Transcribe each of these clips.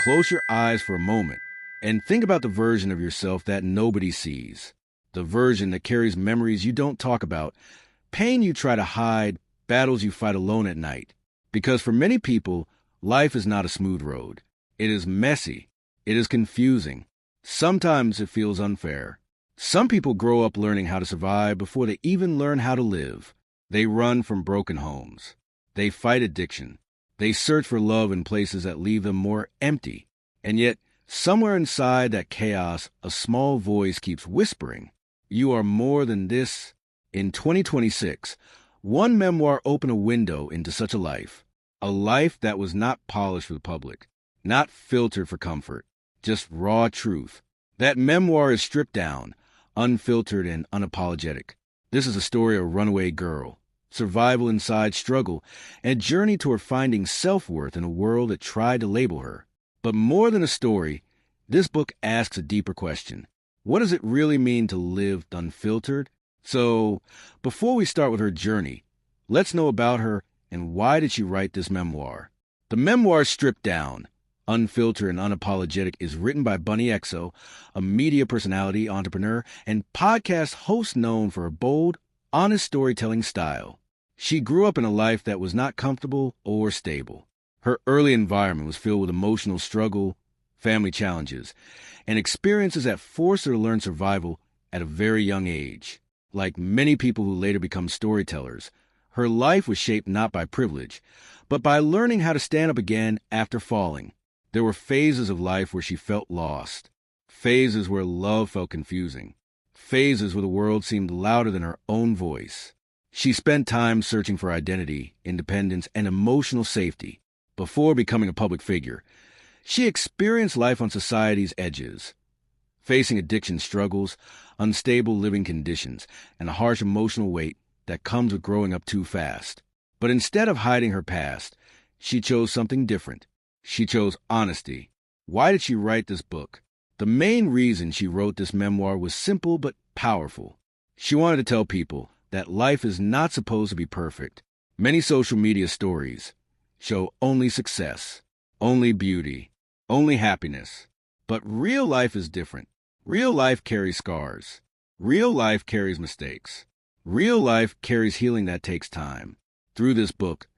close your eyes for a moment and think about the version of yourself that nobody sees. The version that carries memories you don't talk about, pain you try to hide, battles you fight alone at night. Because for many people, life is not a smooth road. It is messy. It is confusing. Sometimes it feels unfair. Some people grow up learning how to survive before they even learn how to live. They run from broken homes. They fight addiction. They search for love in places that leave them more empty. And yet, somewhere inside that chaos, a small voice keeps whispering, "You are more than this." In 2026, one memoir opened a window into such a life that was not polished for the public, not filtered for comfort, just raw truth. That memoir is stripped down, unfiltered and unapologetic. This is a story of a runaway girl, survival inside struggle, and a journey toward finding self-worth in a world that tried to label her. But more than a story, this book asks a deeper question. What does it really mean to live unfiltered? So, before we start with her journey, let's know about her and why did she write this memoir. The memoir Stripped Down, Unfiltered and Unapologetic is written by Bunnie XO, a media personality, entrepreneur, and podcast host known for a bold, honest storytelling style. She grew up in a life that was not comfortable or stable. Her early environment was filled with emotional struggle, family challenges, and experiences that forced her to learn survival at a very young age. Like many people who later become storytellers, her life was shaped not by privilege, but by learning how to stand up again after falling. There were phases of life where she felt lost, phases where love felt confusing, phases where the world seemed louder than her own voice. She spent time searching for identity, independence, and emotional safety. Before becoming a public figure, she experienced life on society's edges, facing addiction struggles, unstable living conditions, and a harsh emotional weight that comes with growing up too fast. But instead of hiding her past, she chose something different. She chose honesty. Why did she write this book? The main reason she wrote this memoir was simple but powerful. She wanted to tell people that life is not supposed to be perfect. Many social media stories show only success, only beauty, only happiness. But real life is different. Real life carries scars. Real life carries mistakes. Real life carries healing that takes time. Through this book,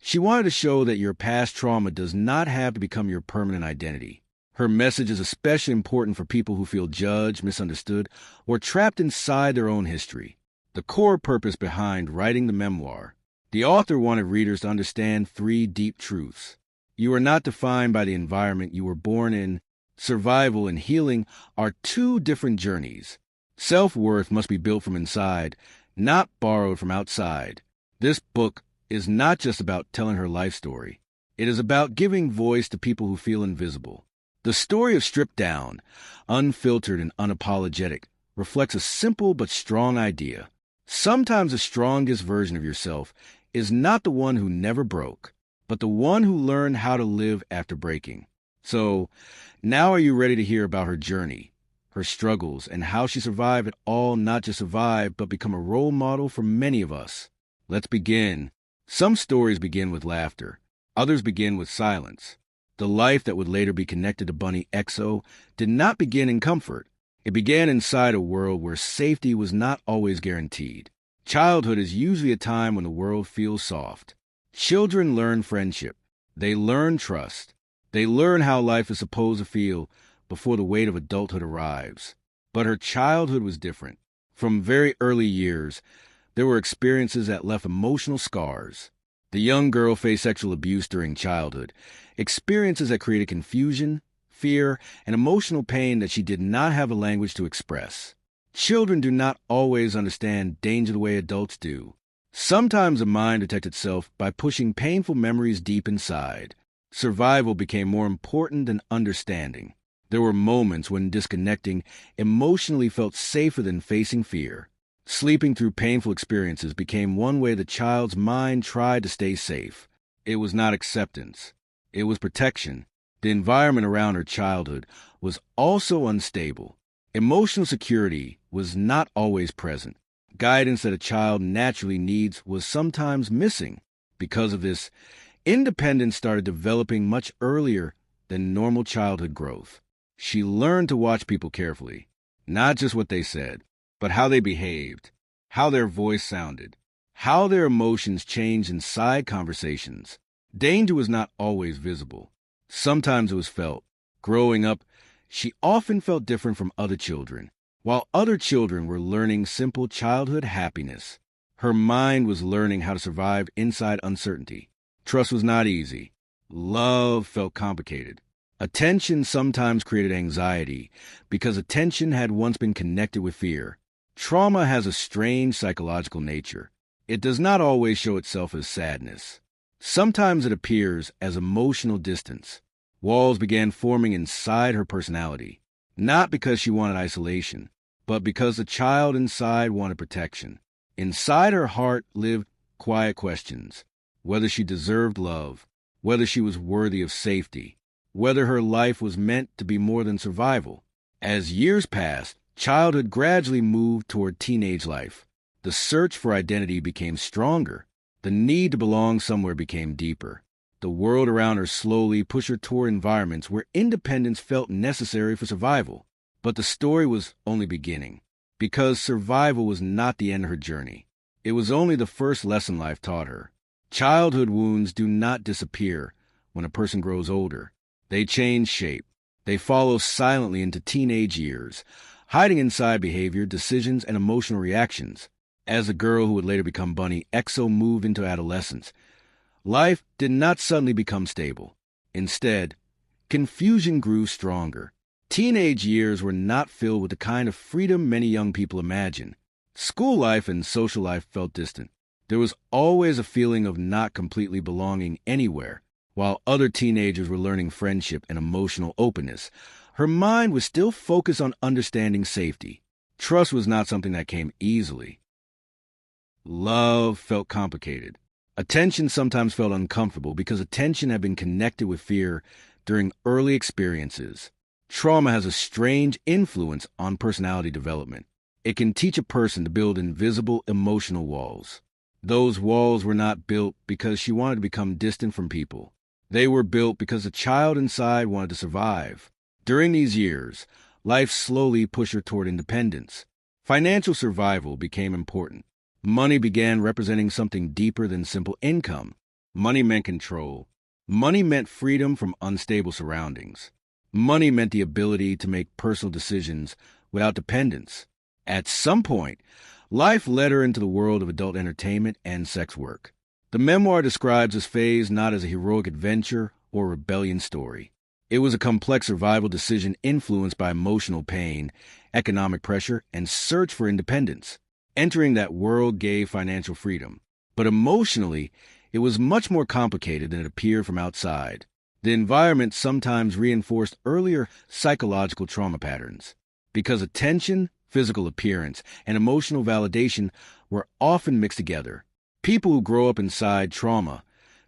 she wanted to show that your past trauma does not have to become your permanent identity. Her message is especially important for people who feel judged, misunderstood, or trapped inside their own history. The core purpose behind writing the memoir. The author wanted readers to understand 3 deep truths. You are not defined by the environment you were born in. Survival and healing are 2 different journeys. Self-worth must be built from inside, not borrowed from outside. This book is not just about telling her life story. It is about giving voice to people who feel invisible. The story of Stripped Down, Unfiltered and Unapologetic, reflects a simple but strong idea. Sometimes the strongest version of yourself is not the one who never broke, but the one who learned how to live after breaking. So, now are you ready to hear about her journey, her struggles, and how she survived it all, not just survive, but become a role model for many of us? Let's begin. Some stories begin with laughter. Others begin with silence. The life that would later be connected to Bunnie XO did not begin in comfort. It began inside a world where safety was not always guaranteed. Childhood is usually a time when the world feels soft. Children learn friendship. They learn trust. They learn how life is supposed to feel before the weight of adulthood arrives. But her childhood was different. From very early years, there were experiences that left emotional scars. The young girl faced sexual abuse during childhood, experiences that created confusion, fear, and emotional pain that she did not have a language to express. Children do not always understand danger the way adults do. Sometimes the mind detects itself by pushing painful memories deep inside. Survival became more important than understanding. There were moments when disconnecting emotionally felt safer than facing fear. Sleeping through painful experiences became one way the child's mind tried to stay safe. It was not acceptance. It was protection. The environment around her childhood was also unstable. Emotional security was not always present. Guidance that a child naturally needs was sometimes missing. Because of this, independence started developing much earlier than normal childhood growth. She learned to watch people carefully, not just what they said, but how they behaved, how their voice sounded, how their emotions changed inside conversations. Danger was not always visible. Sometimes it was felt. Growing up, she often felt different from other children. While other children were learning simple childhood happiness, her mind was learning how to survive inside uncertainty. Trust was not easy. Love felt complicated. Attention sometimes created anxiety because attention had once been connected with fear. Trauma has a strange psychological nature. It does not always show itself as sadness. Sometimes it appears as emotional distance. Walls began forming inside her personality, not because she wanted isolation, but because the child inside wanted protection. Inside her heart lived quiet questions: whether she deserved love, whether she was worthy of safety, whether her life was meant to be more than survival. As years passed, childhood gradually moved toward teenage life. The search for identity became stronger. The need to belong somewhere became deeper. The world around her slowly pushed her toward environments where independence felt necessary for survival. But the story was only beginning, because survival was not the end of her journey. It was only the first lesson life taught her. Childhood wounds do not disappear when a person grows older. They change shape. They follow silently into teenage years, hiding inside behavior, decisions, and emotional reactions. As the girl who would later become Bunnie XO moved into adolescence, life did not suddenly become stable. Instead, confusion grew stronger. Teenage years were not filled with the kind of freedom many young people imagine. School life and social life felt distant. There was always a feeling of not completely belonging anywhere. While other teenagers were learning friendship and emotional openness, her mind was still focused on understanding safety. Trust was not something that came easily. Love felt complicated. Attention sometimes felt uncomfortable because attention had been connected with fear during early experiences. Trauma has a strange influence on personality development. It can teach a person to build invisible emotional walls. Those walls were not built because she wanted to become distant from people. They were built because the child inside wanted to survive. During these years, life slowly pushed her toward independence. Financial survival became important. Money began representing something deeper than simple income. Money meant control. Money meant freedom from unstable surroundings. Money meant the ability to make personal decisions without dependence. At some point, life led her into the world of adult entertainment and sex work. The memoir describes this phase not as a heroic adventure or rebellion story. It was a complex survival decision influenced by emotional pain, economic pressure, and search for independence. Entering that world gave financial freedom, but emotionally, it was much more complicated than it appeared from outside. The environment sometimes reinforced earlier psychological trauma patterns, because attention, physical appearance, and emotional validation were often mixed together. People who grow up inside trauma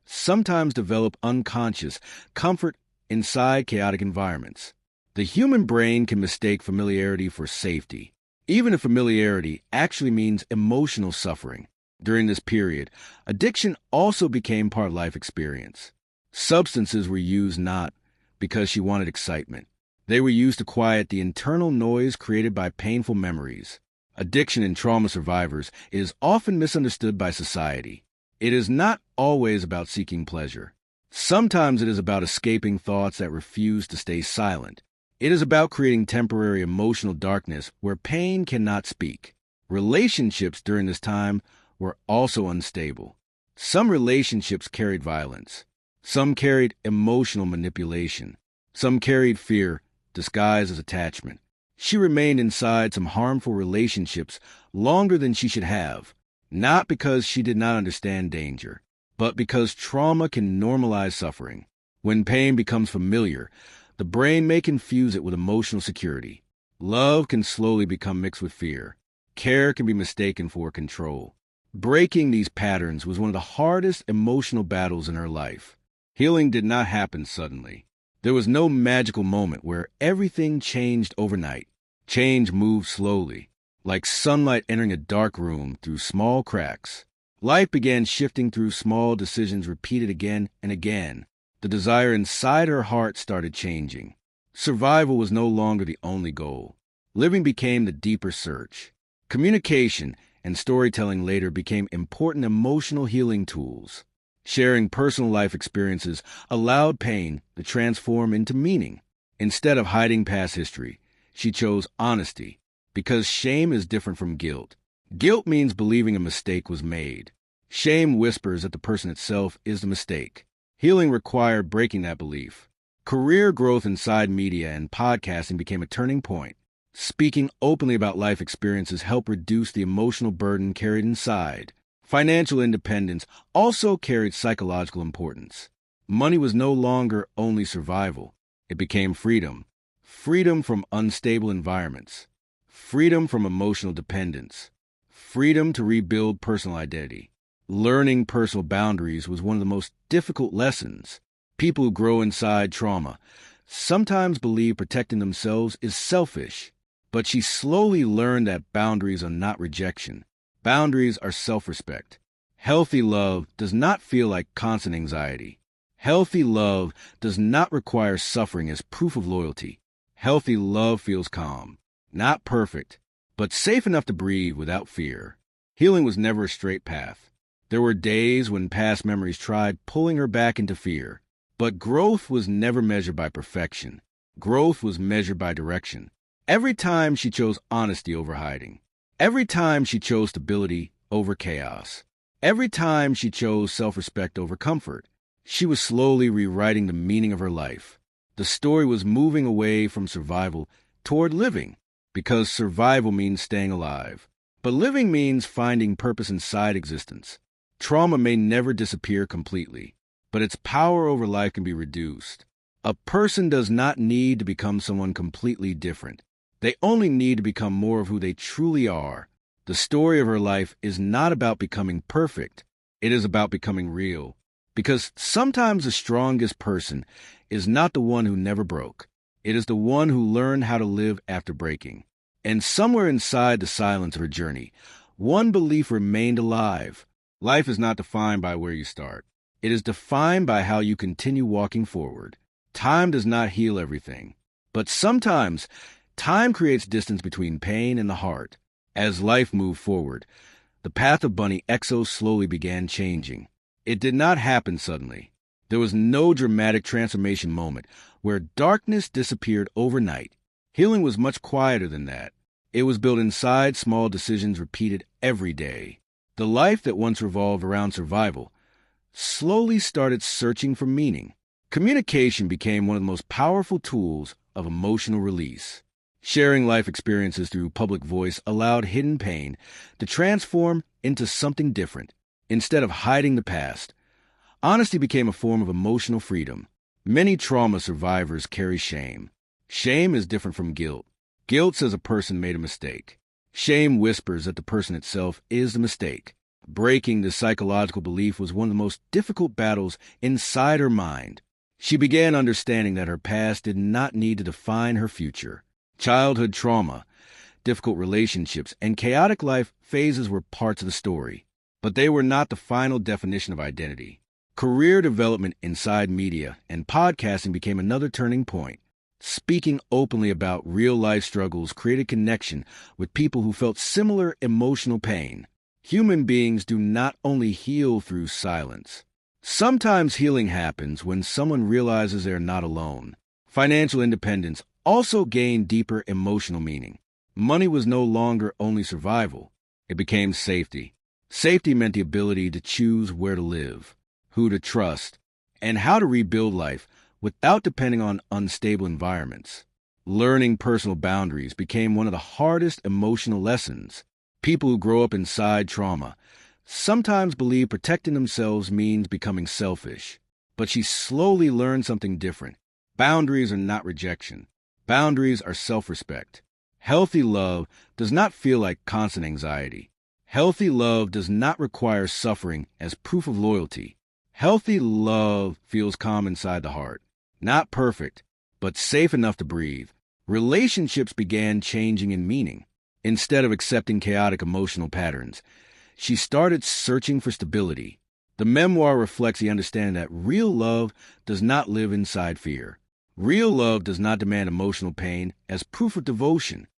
sometimes develop unconscious comfort inside chaotic environments. The human brain can mistake familiarity for safety, even if familiarity actually means emotional suffering. During this period, addiction also became part of life experience. Substances were used not because she wanted excitement. They were used to quiet the internal noise created by painful memories. Addiction in trauma survivors is often misunderstood by society. It is not always about seeking pleasure. Sometimes it is about escaping thoughts that refuse to stay silent. It is about creating temporary emotional darkness where pain cannot speak. Relationships during this time were also unstable. Some relationships carried violence. Some carried emotional manipulation. Some carried fear disguised as attachment. She remained inside some harmful relationships longer than she should have, not because she did not understand danger, but because trauma can normalize suffering. When pain becomes familiar, the brain may confuse it with emotional security. Love can slowly become mixed with fear. Care can be mistaken for control. Breaking these patterns was one of the hardest emotional battles in her life. Healing did not happen suddenly. There was no magical moment where everything changed overnight. Change moved slowly, like sunlight entering a dark room through small cracks. Life began shifting through small decisions repeated again and again. The desire inside her heart started changing. Survival was no longer the only goal. Living became the deeper search. Communication and storytelling later became important emotional healing tools. Sharing personal life experiences allowed pain to transform into meaning. Instead of hiding past history, she chose honesty, because shame is different from guilt. Guilt means believing a mistake was made. Shame whispers that the person itself is the mistake. Healing required breaking that belief. Career growth inside media and podcasting became a turning point. Speaking openly about life experiences helped reduce the emotional burden carried inside. Financial independence also carried psychological importance. Money was no longer only survival. It became freedom. Freedom from unstable environments. Freedom from emotional dependence. Freedom to rebuild personal identity. Learning personal boundaries was one of the most difficult lessons. People who grow inside trauma sometimes believe protecting themselves is selfish, but she slowly learned that boundaries are not rejection. Boundaries are self-respect. Healthy love does not feel like constant anxiety. Healthy love does not require suffering as proof of loyalty. Healthy love feels calm, not perfect, but safe enough to breathe without fear. Healing was never a straight path. There were days when past memories tried pulling her back into fear. But growth was never measured by perfection. Growth was measured by direction. Every time she chose honesty over hiding. Every time she chose stability over chaos. Every time she chose self-respect over comfort. She was slowly rewriting the meaning of her life. The story was moving away from survival toward living, because survival means staying alive. But living means finding purpose inside existence. Trauma may never disappear completely, but its power over life can be reduced. A person does not need to become someone completely different. They only need to become more of who they truly are. The story of her life is not about becoming perfect. It is about becoming real. Because sometimes the strongest person is not the one who never broke. It is the one who learned how to live after breaking. And somewhere inside the silence of her journey, one belief remained alive. Life is not defined by where you start. It is defined by how you continue walking forward. Time does not heal everything, but sometimes time creates distance between pain and the heart. As life moved forward, the path of Bunnie XO slowly began changing. It did not happen suddenly. There was no dramatic transformation moment where darkness disappeared overnight. Healing was much quieter than that. It was built inside small decisions repeated every day. The life that once revolved around survival slowly started searching for meaning. Communication became one of the most powerful tools of emotional release. Sharing life experiences through public voice allowed hidden pain to transform into something different. Instead of hiding the past, honesty became a form of emotional freedom. Many trauma survivors carry shame. Shame is different from guilt. Guilt says a person made a mistake. Shame whispers that the person itself is the mistake. Breaking the psychological belief was one of the most difficult battles inside her mind. She began understanding that her past did not need to define her future. Childhood trauma, difficult relationships, and chaotic life phases were parts of the story, but they were not the final definition of identity. Career development inside media and podcasting became another turning point. Speaking openly about real-life struggles created connection with people who felt similar emotional pain. Human beings do not only heal through silence. Sometimes healing happens when someone realizes they are not alone. Financial independence also gained deeper emotional meaning. Money was no longer only survival. It became safety. Safety meant the ability to choose where to live, who to trust, and how to rebuild life without depending on unstable environments. Learning personal boundaries became one of the hardest emotional lessons. People who grow up inside trauma sometimes believe protecting themselves means becoming selfish. But she slowly learned something different. Boundaries are not rejection. Boundaries are self-respect. Healthy love does not feel like constant anxiety. Healthy love does not require suffering as proof of loyalty. Healthy love feels calm inside the heart. Not perfect, but safe enough to breathe. Relationships began changing in meaning. Instead of accepting chaotic emotional patterns, she started searching for stability. The memoir reflects the understanding that real love does not live inside fear. Real love does not demand emotional pain as proof of devotion.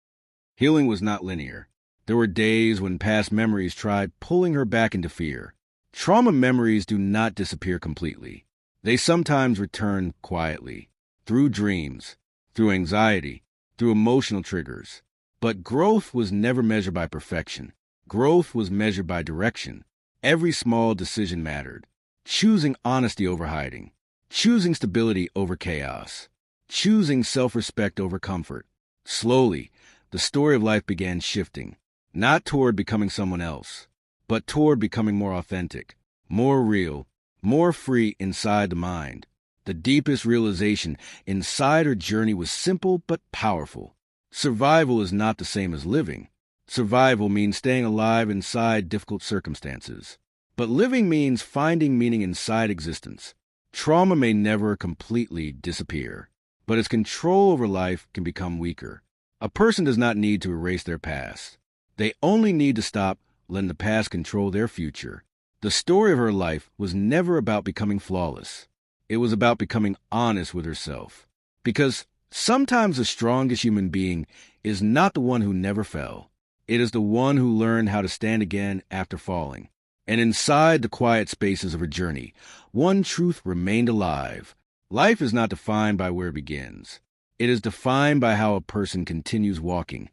Healing was not linear. There were days when past memories tried pulling her back into fear. Trauma memories do not disappear completely. They sometimes return quietly, through dreams, through anxiety, through emotional triggers. But growth was never measured by perfection. Growth was measured by direction. Every small decision mattered. Choosing honesty over hiding. Choosing stability over chaos. Choosing self-respect over comfort. Slowly, the story of life began shifting, not toward becoming someone else, but toward becoming more authentic, more real, more free inside the mind. The deepest realization inside her journey was simple but powerful. Survival is not the same as living. Survival means staying alive inside difficult circumstances. But living means finding meaning inside existence. Trauma may never completely disappear, but its control over life can become weaker. A person does not need to erase their past. They only need to stop letting the past control their future. The story of her life was never about becoming flawless. It was about becoming honest with herself. Because sometimes the strongest human being is not the one who never fell. It is the one who learned how to stand again after falling. And inside the quiet spaces of her journey, one truth remained alive. Life is not defined by where it begins. It is defined by how a person continues walking,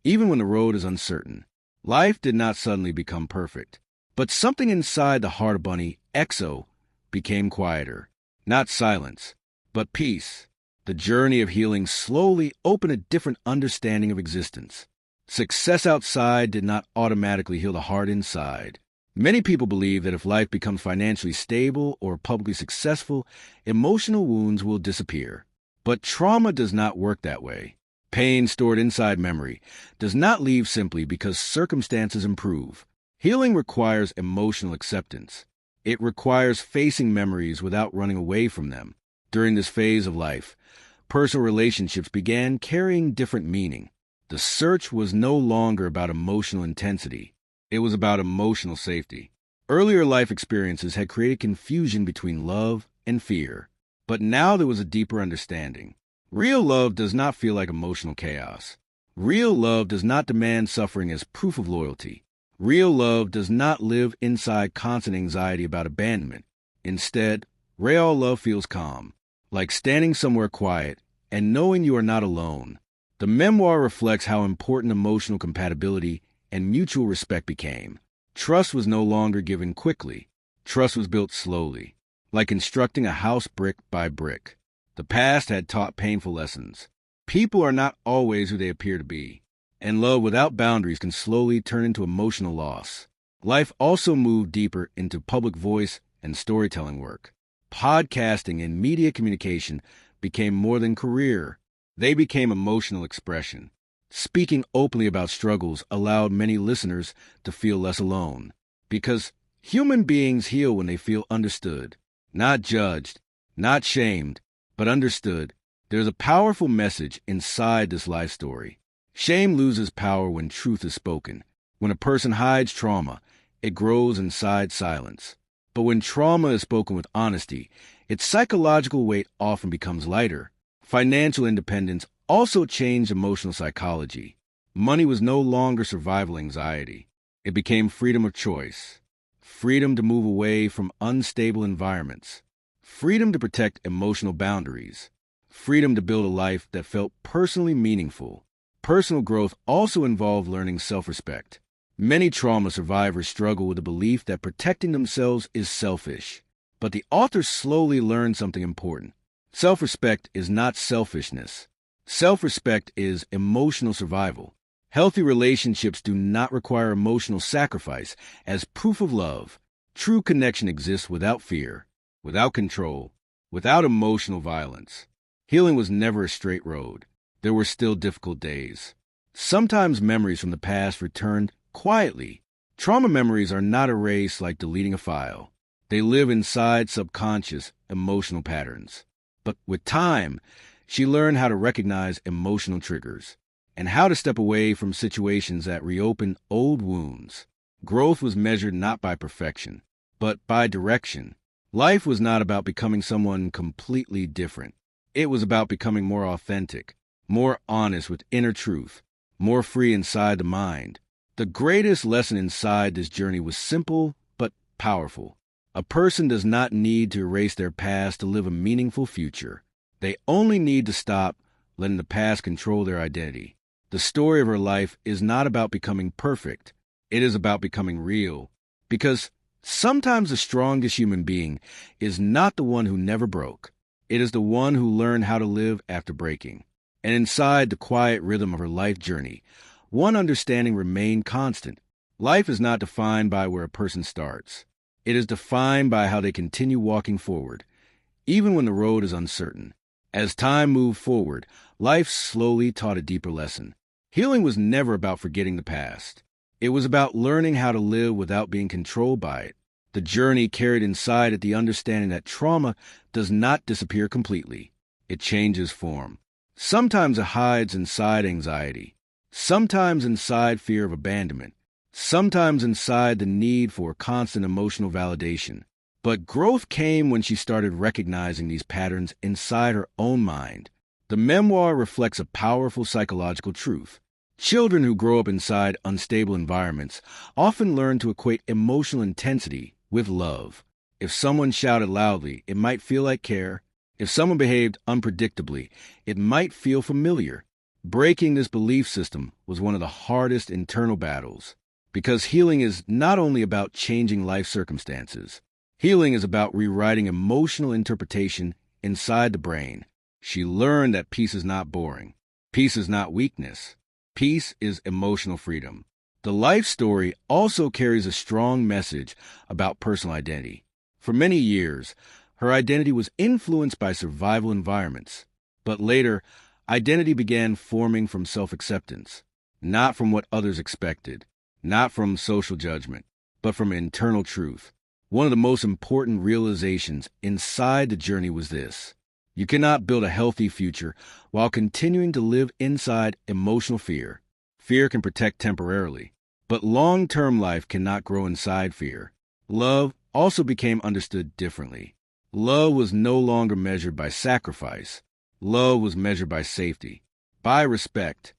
even when the road is uncertain. Life did not suddenly become perfect, but something inside the heart of Bunnie XO became quieter. Not silence, but peace. The journey of healing slowly opened a different understanding of existence. Success outside did not automatically heal the heart inside. Many people believe that if life becomes financially stable or publicly successful, emotional wounds will disappear. But trauma does not work that way. Pain stored inside memory does not leave simply because circumstances improve. Healing requires emotional acceptance. It requires facing memories without running away from them. During this phase of life, personal relationships began carrying different meaning. The search was no longer about emotional intensity. It was about emotional safety. Earlier life experiences had created confusion between love and fear, but now there was a deeper understanding. Real love does not feel like emotional chaos. Real love does not demand suffering as proof of loyalty. Real love does not live inside constant anxiety about abandonment. Instead, real love feels calm, like standing somewhere quiet and knowing you are not alone. The memoir reflects how important emotional compatibility and mutual respect became. Trust was no longer given quickly. Trust was built slowly, like constructing a house brick by brick. The past had taught painful lessons. People are not always who they appear to be, and love without boundaries can slowly turn into emotional loss. Life also moved deeper into public voice and storytelling work. Podcasting and media communication became more than career. They became emotional expression. Speaking openly about struggles allowed many listeners to feel less alone. Because human beings heal when they feel understood, not judged, not shamed, but understood. There's a powerful message inside this life story. Shame loses power when truth is spoken. When a person hides trauma, it grows inside silence. But when trauma is spoken with honesty, its psychological weight often becomes lighter. Financial independence also changed emotional psychology. Money was no longer survival anxiety. It became freedom of choice. Freedom to move away from unstable environments. Freedom to protect emotional boundaries. Freedom to build a life that felt personally meaningful. Personal growth also involved learning self-respect. Many trauma survivors struggle with the belief that protecting themselves is selfish. But the author slowly learned something important. Self-respect is not selfishness. Self-respect is emotional survival. Healthy relationships do not require emotional sacrifice as proof of love. True connection exists without fear, without control, without emotional violence. Healing was never a straight road. There were still difficult days. Sometimes memories from the past returned quietly. Trauma memories are not erased like deleting a file. They live inside subconscious emotional patterns. But with time, she learned how to recognize emotional triggers and how to step away from situations that reopen old wounds. Growth was measured not by perfection, but by direction. Life was not about becoming someone completely different. It was about becoming more authentic, more honest with inner truth, more free inside the mind. The greatest lesson inside this journey was simple but powerful. A person does not need to erase their past to live a meaningful future. They only need to stop letting the past control their identity. The story of her life is not about becoming perfect. It is about becoming real. Because sometimes the strongest human being is not the one who never broke. It is the one who learned how to live after breaking. And inside the quiet rhythm of her life journey, one understanding remained constant. Life is not defined by where a person starts. It is defined by how they continue walking forward, even when the road is uncertain. As time moved forward, life slowly taught a deeper lesson. Healing was never about forgetting the past. It was about learning how to live without being controlled by it. The journey carried inside it the understanding that trauma does not disappear completely. It changes form. Sometimes it hides inside anxiety. Sometimes inside fear of abandonment. Sometimes inside the need for constant emotional validation. But growth came when she started recognizing these patterns inside her own mind. The memoir reflects a powerful psychological truth. Children who grow up inside unstable environments often learn to equate emotional intensity with love. If someone shouted loudly, it might feel like care. If someone behaved unpredictably, it might feel familiar. Breaking this belief system was one of the hardest internal battles. Because healing is not only about changing life circumstances. Healing is about rewriting emotional interpretation inside the brain. She learned that peace is not boring. Peace is not weakness. Peace is emotional freedom. The life story also carries a strong message about personal identity. For many years, her identity was influenced by survival environments. But later, identity began forming from self-acceptance, not from what others expected. Not from social judgment, but from internal truth. One of the most important realizations inside the journey was this. You cannot build a healthy future while continuing to live inside emotional fear. Fear can protect temporarily, but long-term life cannot grow inside fear. Love also became understood differently. Love was no longer measured by sacrifice. Love was measured by safety, by respect,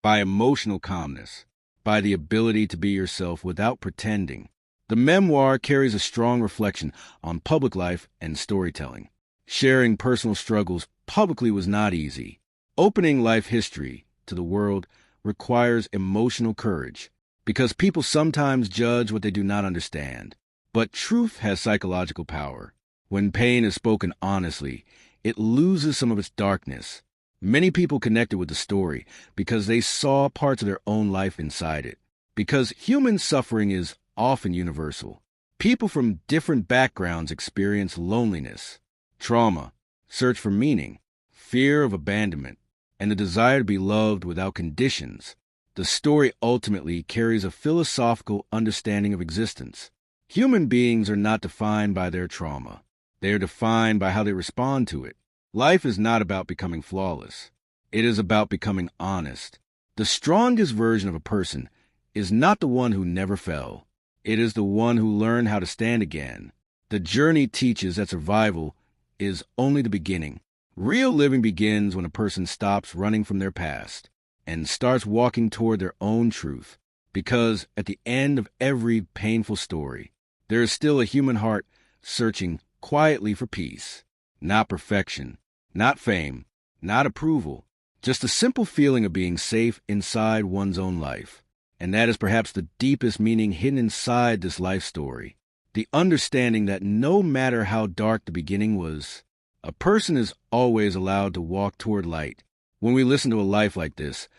by emotional calmness, by the ability to be yourself without pretending. The memoir carries a strong reflection on public life and storytelling. Sharing personal struggles publicly was not easy. Opening life history to the world requires emotional courage, because people sometimes judge what they do not understand. But truth has psychological power. When pain is spoken honestly, it loses some of its darkness. Many people connected with the story because they saw parts of their own life inside it. Because human suffering is often universal. People from different backgrounds experience loneliness, trauma, search for meaning, fear of abandonment, and the desire to be loved without conditions. The story ultimately carries a philosophical understanding of existence. Human beings are not defined by their trauma. They are defined by how they respond to it. Life is not about becoming flawless. It is about becoming honest. The strongest version of a person is not the one who never fell. It is the one who learned how to stand again. The journey teaches that survival is only the beginning. Real living begins when a person stops running from their past and starts walking toward their own truth. Because at the end of every painful story, there is still a human heart searching quietly for peace. Not perfection, not fame, not approval, just a simple feeling of being safe inside one's own life. And that is perhaps the deepest meaning hidden inside this life story. The understanding that no matter how dark the beginning was, a person is always allowed to walk toward light. When we listen to a life like this,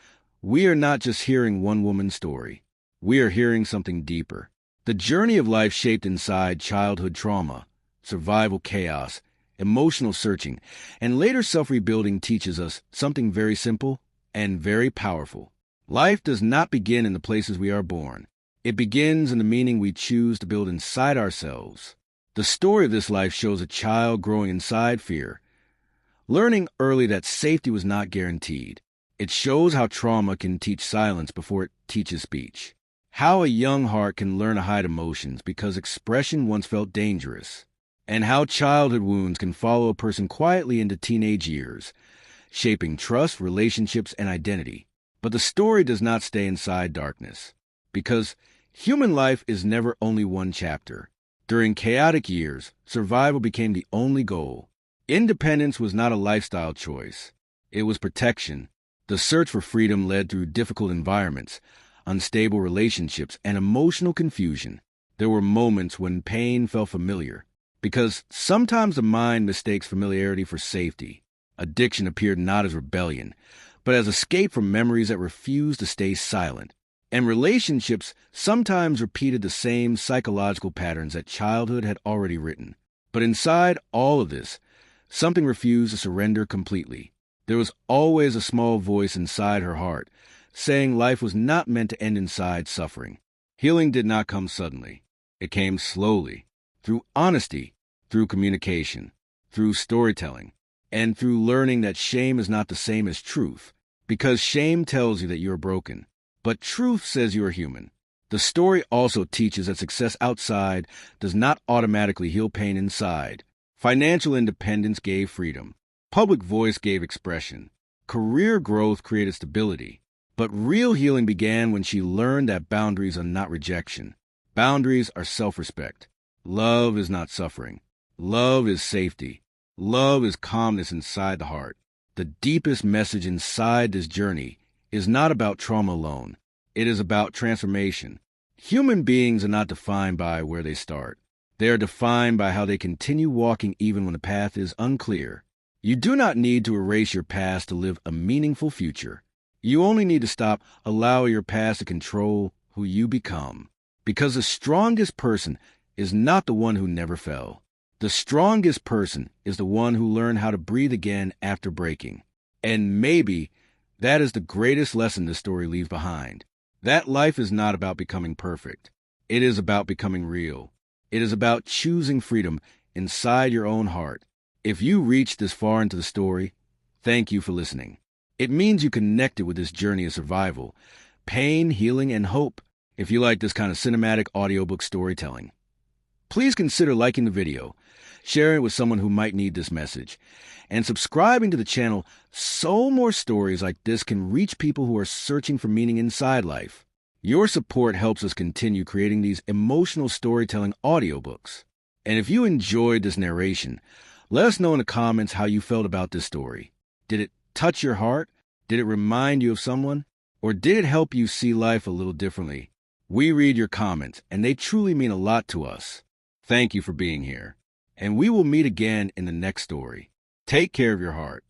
we are not just hearing one woman's story. We are hearing something deeper. The journey of life shaped inside childhood trauma, survival chaos, emotional searching, and later self-rebuilding teaches us something very simple and very powerful. Life does not begin in the places we are born. It begins in the meaning we choose to build inside ourselves. The story of this life shows a child growing inside fear, learning early that safety was not guaranteed. It shows how trauma can teach silence before it teaches speech. How a young heart can learn to hide emotions because expression once felt dangerous, and how childhood wounds can follow a person quietly into teenage years, shaping trust, relationships, and identity. But the story does not stay inside darkness, because human life is never only one chapter. During chaotic years, survival became the only goal. Independence was not a lifestyle choice. It was protection. The search for freedom led through difficult environments, unstable relationships, and emotional confusion. There were moments when pain felt familiar, because sometimes the mind mistakes familiarity for safety. Addiction appeared not as rebellion, but as escape from memories that refused to stay silent. And relationships sometimes repeated the same psychological patterns that childhood had already written. But inside all of this, something refused to surrender completely. There was always a small voice inside her heart, saying life was not meant to end inside suffering. Healing did not come suddenly. It came slowly, through honesty, through communication, through storytelling, and through learning that shame is not the same as truth, because shame tells you that you are broken, but truth says you are human. The story also teaches that success outside does not automatically heal pain inside. Financial independence gave freedom. Public voice gave expression. Career growth created stability. But real healing began when she learned that boundaries are not rejection. Boundaries are self-respect. Love is not suffering. Love is safety. Love is calmness inside the heart. The deepest message inside this journey is not about trauma alone. It is about transformation. Human beings are not defined by where they start. They are defined by how they continue walking even when the path is unclear. You do not need to erase your past to live a meaningful future. You only need to stop allowing your past to control who you become. Because the strongest person is not the one who never fell. The strongest person is the one who learned how to breathe again after breaking. And maybe that is the greatest lesson this story leaves behind. That life is not about becoming perfect. It is about becoming real. It is about choosing freedom inside your own heart. If you reached this far into the story, thank you for listening. It means you connected with this journey of survival, pain, healing, and hope. If you like this kind of cinematic audiobook storytelling, please consider liking the video, sharing it with someone who might need this message, and subscribing to the channel so more stories like this can reach people who are searching for meaning inside life. Your support helps us continue creating these emotional storytelling audiobooks. And if you enjoyed this narration, let us know in the comments how you felt about this story. Did it touch your heart? Did it remind you of someone? Or did it help you see life a little differently? We read your comments, and they truly mean a lot to us. Thank you for being here. And we will meet again in the next story. Take care of your heart.